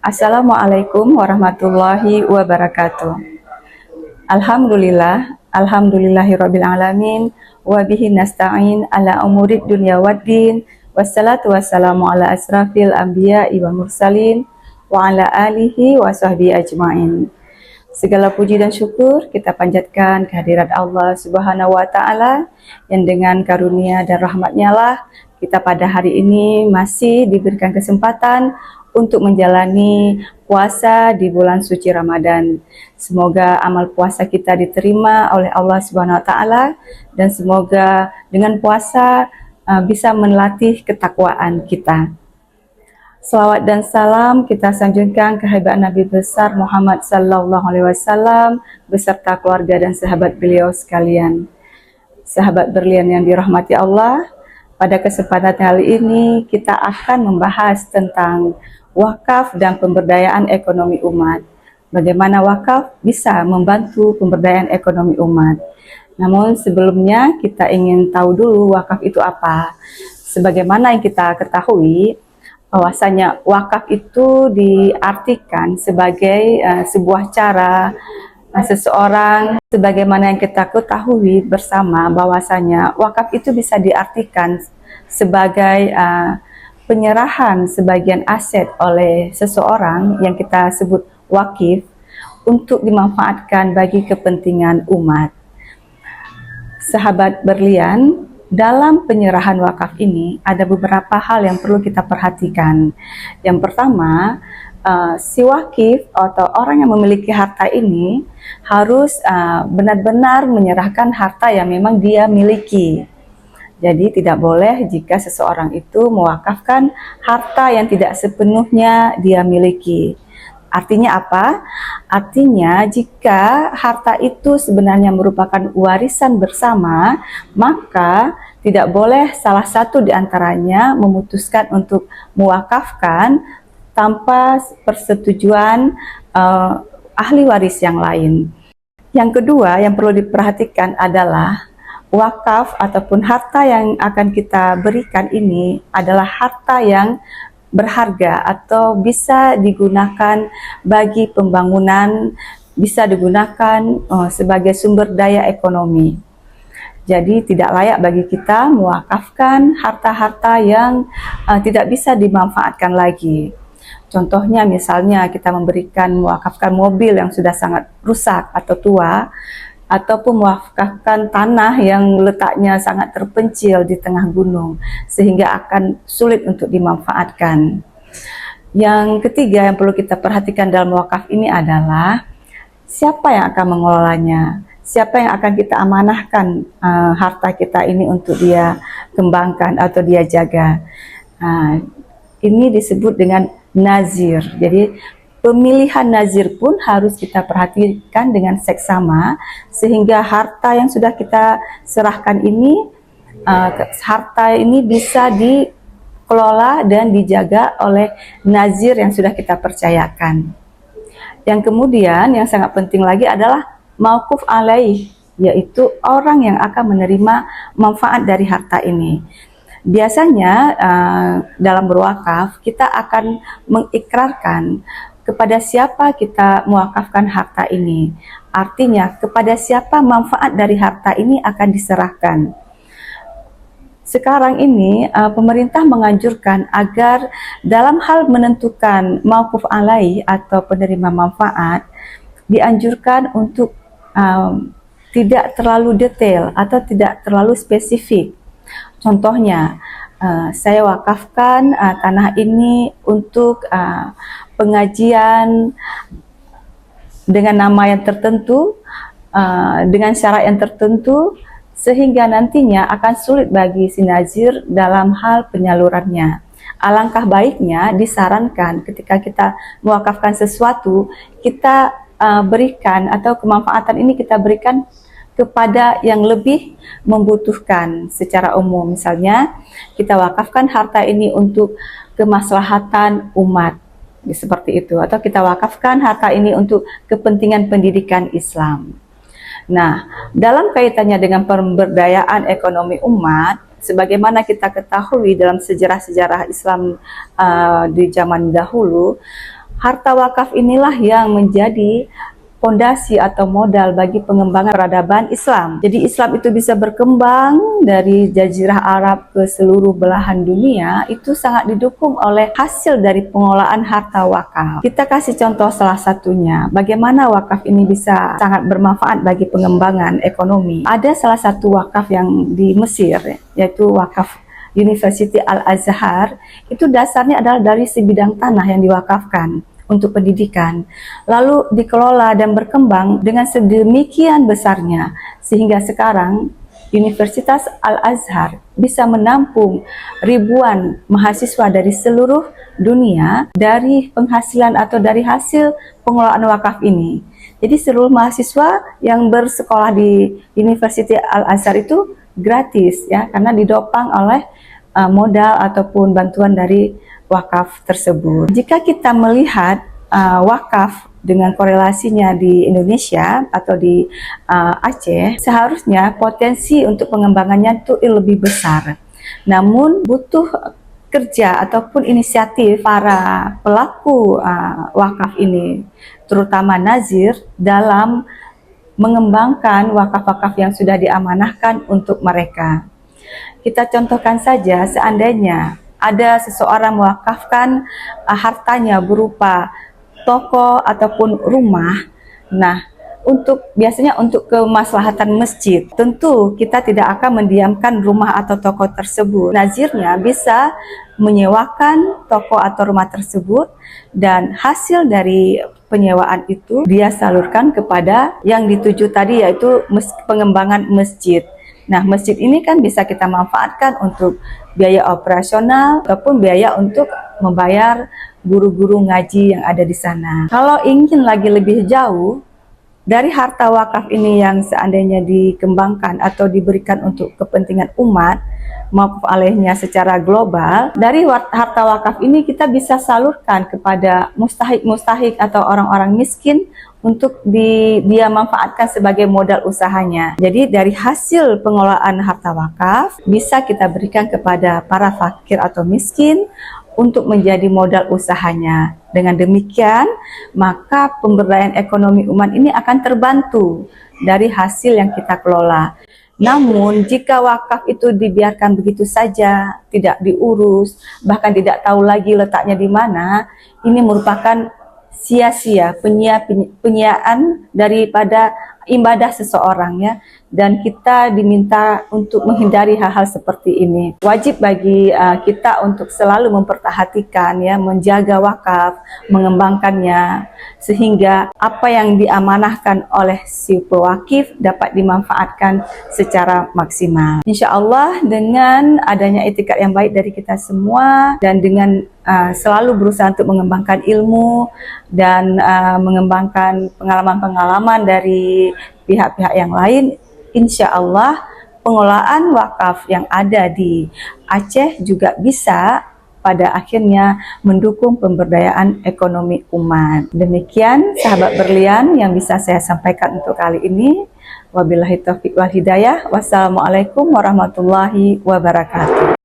Assalamualaikum warahmatullahi wabarakatuh. Alhamdulillahirabbil alamin wa bihi nasta'in ala umurid dunya waddin. Wassalatu wassalamu ala asrafil anbiya'i wal mursalin wa ala alihi wa sahbihi ajmain. Segala puji dan syukur kita panjatkan kehadirat Allah Subhanahu wa taala yang dengan karunia dan rahmat-Nya lah kita pada hari ini masih diberikan kesempatan untuk menjalani puasa di bulan suci Ramadan. Semoga amal puasa kita diterima oleh Allah Subhanahu wa taala dan semoga dengan puasa bisa melatih ketakwaan kita. Salawat dan salam kita sanjungkan kehadirat Nabi besar Muhammad sallallahu alaihi wasallam beserta keluarga dan sahabat beliau sekalian. Sahabat berlian yang dirahmati Allah, pada kesempatan kali ini kita akan membahas tentang wakaf dan pemberdayaan ekonomi umat. Bagaimana wakaf bisa membantu pemberdayaan ekonomi umat. Namun sebelumnya kita ingin tahu dulu wakaf itu apa. Sebagaimana yang kita ketahui, bahwasanya wakaf itu diartikan sebagai sebuah cara seseorang, sebagaimana yang kita ketahui bersama bahwasanya wakaf itu bisa diartikan sebagai penyerahan sebagian aset oleh seseorang yang kita sebut wakif untuk dimanfaatkan bagi kepentingan umat. Sahabat berlian, dalam penyerahan wakaf ini ada beberapa hal yang perlu kita perhatikan. Yang pertama, si wakif atau orang yang memiliki harta ini harus benar-benar menyerahkan harta yang memang dia miliki. Jadi tidak boleh jika seseorang itu mewakafkan harta yang tidak sepenuhnya dia miliki. Artinya apa? Artinya jika harta itu sebenarnya merupakan warisan bersama, maka tidak boleh salah satu di antaranya memutuskan untuk mewakafkan tanpa persetujuan ahli waris yang lain. Yang kedua yang perlu diperhatikan adalah wakaf ataupun harta yang akan kita berikan ini adalah harta yang berharga atau bisa digunakan bagi pembangunan, bisa digunakan sebagai sumber daya ekonomi. Jadi tidak layak bagi kita mewakafkan harta-harta yang tidak bisa dimanfaatkan lagi. Contohnya misalnya kita mewakafkan mobil yang sudah sangat rusak atau tua, ataupun mewakafkan tanah yang letaknya sangat terpencil di tengah gunung sehingga akan sulit untuk dimanfaatkan. Yang ketiga yang perlu kita perhatikan dalam wakaf ini adalah siapa yang akan mengelolanya, siapa yang akan kita amanahkan harta kita ini untuk dia kembangkan atau dia jaga. Ini disebut dengan nazir. Jadi pemilihan nazir pun harus kita perhatikan dengan seksama sehingga harta yang sudah kita serahkan ini, harta ini bisa dikelola dan dijaga oleh nazir yang sudah kita percayakan. Yang kemudian yang sangat penting lagi adalah mauquf alaih, yaitu orang yang akan menerima manfaat dari harta ini. Biasanya dalam berwakaf kita akan mengikrarkan kepada siapa kita mewakafkan harta ini. Artinya, kepada siapa manfaat dari harta ini akan diserahkan. Sekarang ini, pemerintah menganjurkan agar dalam hal menentukan mauquf alaih atau penerima manfaat, dianjurkan untuk tidak terlalu detail atau tidak terlalu spesifik. Contohnya, saya wakafkan tanah ini untuk pengajian dengan nama yang tertentu, dengan syarat yang tertentu, sehingga nantinya akan sulit bagi si nazir dalam hal penyalurannya. Alangkah baiknya disarankan ketika kita mewakafkan sesuatu, kita berikan atau kemanfaatan ini kita berikan kepada yang lebih membutuhkan secara umum. Misalnya kita wakafkan harta ini untuk kemaslahatan umat, seperti itu, atau kita wakafkan harta ini untuk kepentingan pendidikan Islam. Nah, dalam kaitannya dengan pemberdayaan ekonomi umat, sebagaimana kita ketahui dalam sejarah-sejarah Islam di zaman dahulu, Harta wakaf inilah yang menjadi fondasi atau modal bagi pengembangan peradaban Islam. Jadi Islam itu bisa berkembang dari Jazirah Arab ke seluruh belahan dunia, itu sangat didukung oleh hasil dari pengelolaan harta wakaf. Kita kasih contoh salah satunya, bagaimana wakaf ini bisa sangat bermanfaat bagi pengembangan ekonomi. Ada salah satu wakaf yang di Mesir, yaitu wakaf University Al-Azhar. Itu dasarnya adalah dari sebidang tanah yang diwakafkan untuk pendidikan, lalu dikelola dan berkembang dengan sedemikian besarnya sehingga sekarang Universitas Al-Azhar bisa menampung ribuan mahasiswa dari seluruh dunia dari penghasilan atau dari hasil pengelolaan wakaf ini. Jadi seluruh mahasiswa yang bersekolah di Universitas Al-Azhar itu gratis ya, karena didopang oleh modal ataupun bantuan dari wakaf tersebut. Jika kita melihat wakaf dengan korelasinya di Indonesia atau di Aceh, seharusnya potensi untuk pengembangannya itu lebih besar. Namun butuh kerja ataupun inisiatif para pelaku wakaf ini, terutama nazir, dalam mengembangkan wakaf-wakaf yang sudah diamanahkan untuk mereka. Kita contohkan saja, seandainya ada seseorang mewakafkan hartanya berupa toko ataupun rumah. Nah, biasanya untuk kemaslahatan masjid, tentu kita tidak akan mendiamkan rumah atau toko tersebut. Nazirnya bisa menyewakan toko atau rumah tersebut, dan hasil dari penyewaan itu dia salurkan kepada yang dituju tadi, yaitu pengembangan masjid. Nah, masjid ini kan bisa kita manfaatkan untuk biaya operasional ataupun biaya untuk membayar guru-guru ngaji yang ada di sana. Kalau ingin lagi lebih jauh, dari harta wakaf ini yang seandainya dikembangkan atau diberikan untuk kepentingan umat, maupun alehnya secara global, dari harta wakaf ini kita bisa salurkan kepada mustahik atau orang-orang miskin untuk dia manfaatkan sebagai modal usahanya. Jadi dari hasil pengelolaan harta wakaf bisa kita berikan kepada para fakir atau miskin untuk menjadi modal usahanya. Dengan demikian, maka pemberdayaan ekonomi umat ini akan terbantu dari hasil yang kita kelola. Namun, jika wakaf itu dibiarkan begitu saja, tidak diurus, bahkan tidak tahu lagi letaknya di mana, ini merupakan sia-sia penyiaan daripada ibadah seseorang ya, dan kita diminta untuk menghindari hal-hal seperti ini. Wajib bagi kita untuk selalu memperhatikan ya, menjaga wakaf, mengembangkannya sehingga apa yang diamanahkan oleh si pewakif dapat dimanfaatkan secara maksimal. Insya Allah dengan adanya etikat yang baik dari kita semua dan dengan selalu berusaha untuk mengembangkan ilmu dan mengembangkan pengalaman-pengalaman dari pihak-pihak yang lain, insya Allah pengelolaan wakaf yang ada di Aceh juga bisa pada akhirnya mendukung pemberdayaan ekonomi umat. Demikian sahabat berlian yang bisa saya sampaikan untuk kali ini. Wabillahi taufiq wal hidayah. Wassalamualaikum warahmatullahi wabarakatuh.